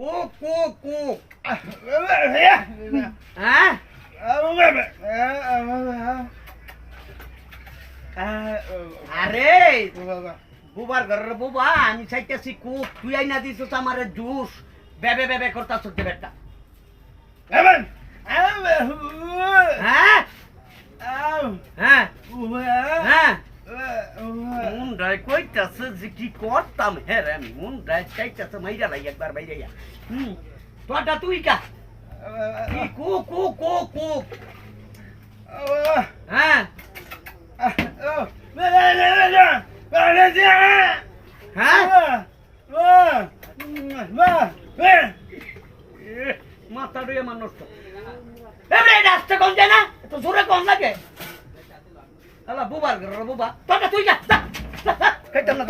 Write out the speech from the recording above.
cook cook cook হ্যাঁ আরে বুবার ঘরের বুবা আমি চাইতেছি কুক তুই আইনা দিছিস আমারে জুস বেবে বেবে করতাছ বেটা হ্যাঁ হ্যাঁ হ্যাঁ হ্যাঁ মুন্ডায় কইতাছে যে কি করতাম হ্যাঁ রে আমি মুন্ডায় চাইতাছে মাইরা লাই একবার বাইরে তোটা তুই কা কি কুক কুক কুক কুক হ্যাঁ মাথা ডুয়ে মানুষ তো রাস্তা কম যায় না তো জোরে কম লাগে আলা বুবার ঘর বুবা তোটা তুই যা খাইতাম না